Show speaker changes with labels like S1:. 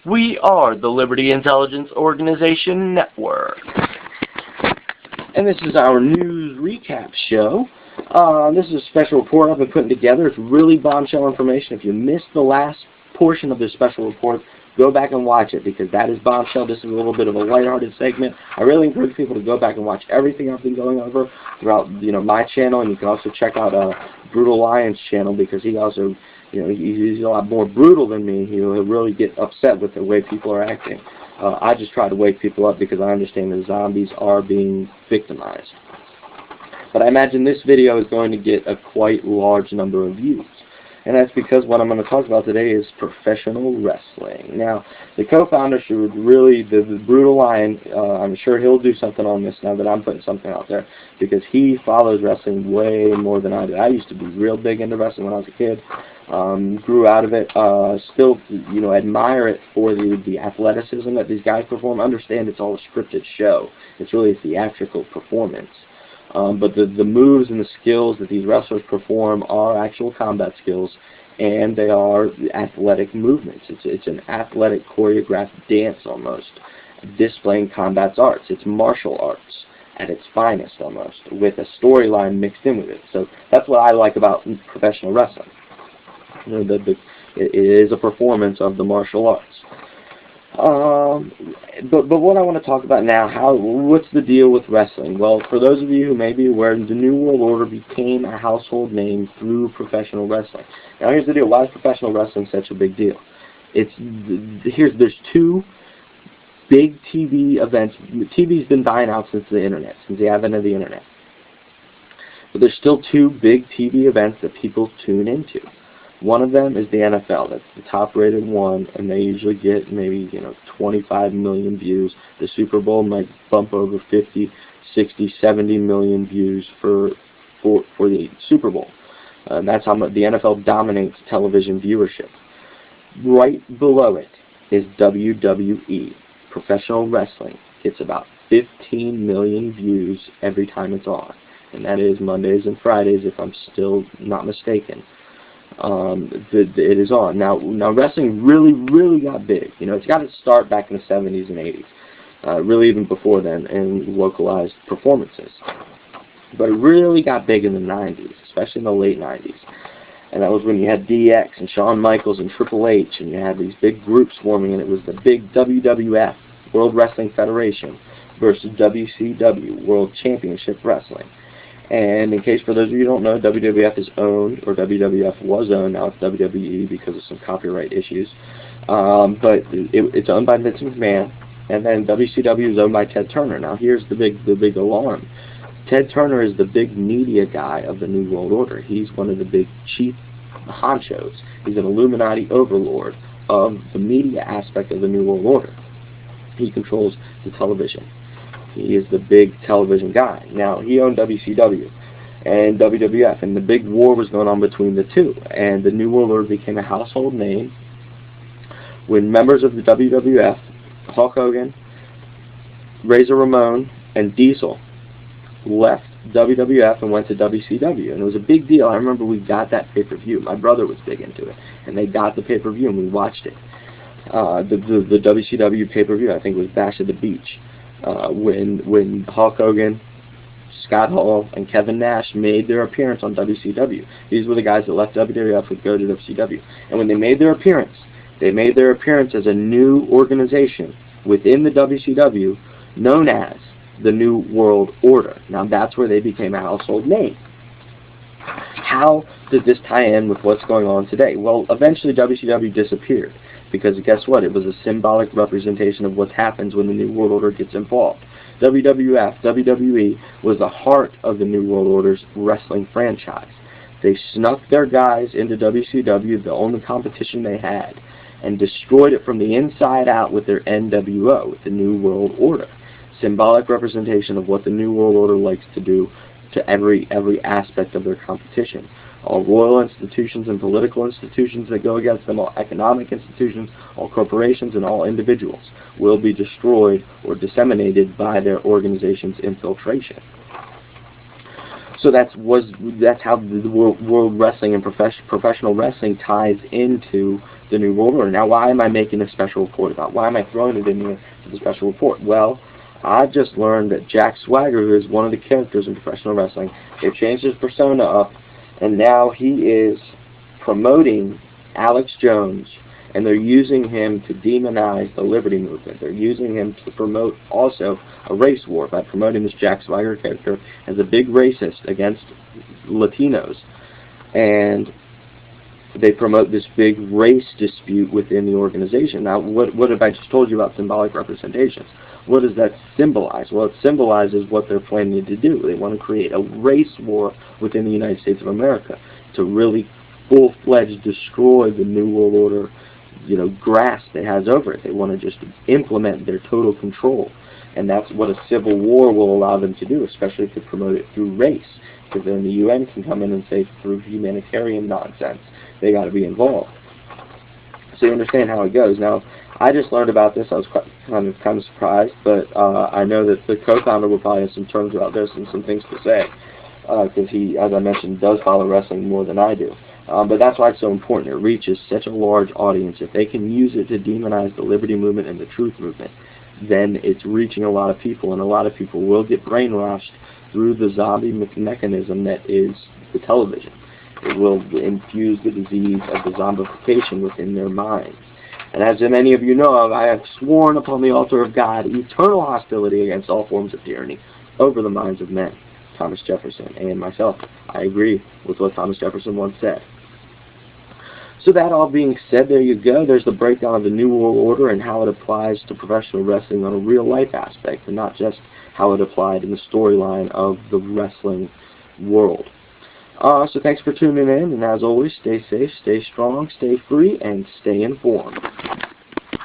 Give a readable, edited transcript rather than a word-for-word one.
S1: We are the Liberty Intelligence Organization Network. And this is our news recap show. This is a special report I've been putting together. It's really bombshell information. If you missed the last portion of this special report, go back and watch it, because that is bombshell. This is a little bit of a lighthearted segment. I really encourage people to go back and watch everything I've been going over throughout, my channel, and you can also check out Brutal Lion's channel, because he also, he's a lot more brutal than me. He'll really get upset with the way people are acting. I just try to wake people up because I understand that zombies are being victimized. But I imagine this video is going to get a quite large number of views. And that's because what I'm going to talk about today is professional wrestling. Now, the co-founder should really, the Brutal Lion, I'm sure he'll do something on this now that I'm putting something out there, because he follows wrestling way more than I did. I used to be real big into wrestling when I was a kid, grew out of it, still, admire it for the athleticism that these guys perform. Understand it's all a scripted show. It's really a theatrical performance. But the moves and the skills that these wrestlers perform are actual combat skills, and they are athletic movements. It's an athletic choreographed dance almost, displaying combat arts. It's martial arts at its finest almost, with a storyline mixed in with it. So that's what I like about professional wrestling. It is a performance of the martial arts. But what I want to talk about now, what's the deal with wrestling? Well, for those of you who may be aware, the New World Order became a household name through professional wrestling. Now here's the deal. Why is professional wrestling such a big deal? There's two big TV events. TV's been dying out since the internet, since the advent of the internet. But there's still two big TV events that people tune into. One of them is the NFL. That's the top-rated one, and they usually get maybe 25 million views. The Super Bowl might bump over 50, 60, 70 million views for the Super Bowl. And that's how much the NFL dominates television viewership. Right below it is WWE. Professional wrestling gets about 15 million views every time it's on, and that is Mondays and Fridays, if I'm still not mistaken. It is on. Now wrestling really got big. It's got its start back in the 70s and 80s, really even before then, in localized performances. But it really got big in the 90s, especially in the late 90s. And that was when you had DX and Shawn Michaels and Triple H, and you had these big groups forming, and it was the big WWF, World Wrestling Federation, versus WCW, World Championship Wrestling. And in case for those of you who don't know, WWF is owned, or WWF was owned, now it's WWE because of some copyright issues. But it's owned by Vince McMahon, and then WCW is owned by Ted Turner. Now here's the big alarm. Ted Turner is the big media guy of the New World Order. He's one of the big chief honchos. He's an Illuminati overlord of the media aspect of the New World Order. He controls the television. He is the big television guy. Now, he owned WCW and WWF, and the big war was going on between the two. And the New World Order became a household name when members of the WWF, Hulk Hogan, Razor Ramon, and Diesel, left WWF and went to WCW. And it was a big deal. I remember we got that pay-per-view. My brother was big into it. And they got the pay-per-view, and we watched it. The WCW pay-per-view, I think it was Bash at the Beach. When Hulk Hogan, Scott Hall, and Kevin Nash made their appearance on WCW. These were the guys that left WWF would go to WCW. And when they made their appearance as a new organization within the WCW known as the New World Order. Now that's where they became a household name. How did this tie in with what's going on today? Well, eventually WCW disappeared. Because guess what? It was a symbolic representation of what happens when the New World Order gets involved. WWF, WWE, was the heart of the New World Order's wrestling franchise. They snuck their guys into WCW, the only competition they had, and destroyed it from the inside out with their NWO, with the New World Order. Symbolic representation of what the New World Order likes to do to every aspect of their competition. All royal institutions and political institutions that go against them, all economic institutions, all corporations, and all individuals will be destroyed or disseminated by their organization's infiltration. So that's how the world wrestling and professional wrestling ties into the New World Order. Now, why am I making a special report about? Why am I throwing it in here to the special report? Well, I've just learned that Jack Swagger, who is one of the characters in professional wrestling, they've changed his persona up, and now he is promoting Alex Jones, and they're using him to demonize the Liberty Movement. They're using him to promote also a race war by promoting this Jack Swagger character as a big racist against Latinos. And they promote this big race dispute within the organization. Now, what have I just told you about symbolic representations? What does that symbolize? Well, it symbolizes what they're planning to do. They want to create a race war within the United States of America to really full-fledged destroy the New World Order, grasp it has over it. They want to just implement their total control. And that's what a civil war will allow them to do, especially to promote it through race. Because then the UN can come in and say through humanitarian nonsense, they got to be involved. So you understand how it goes. Now, I just learned about this. I was kind of surprised, but I know that the co-founder will probably have some terms about this and some things to say, because he, as I mentioned, does follow wrestling more than I do. But that's why it's so important. It reaches such a large audience. If they can use it to demonize the Liberty Movement and the Truth Movement, then it's reaching a lot of people, and a lot of people will get brainwashed through the zombie mechanism that is the television. It will infuse the disease of the zombification within their minds. And as many of you know of, I have sworn upon the altar of God eternal hostility against all forms of tyranny over the minds of men. Thomas Jefferson and myself. I agree with what Thomas Jefferson once said. So that all being said, there you go. There's the breakdown of the New World Order and how it applies to professional wrestling on a real-life aspect, and not just how it applied in the storyline of the wrestling world. So thanks for tuning in, and as always, stay safe, stay strong, stay free, and stay informed.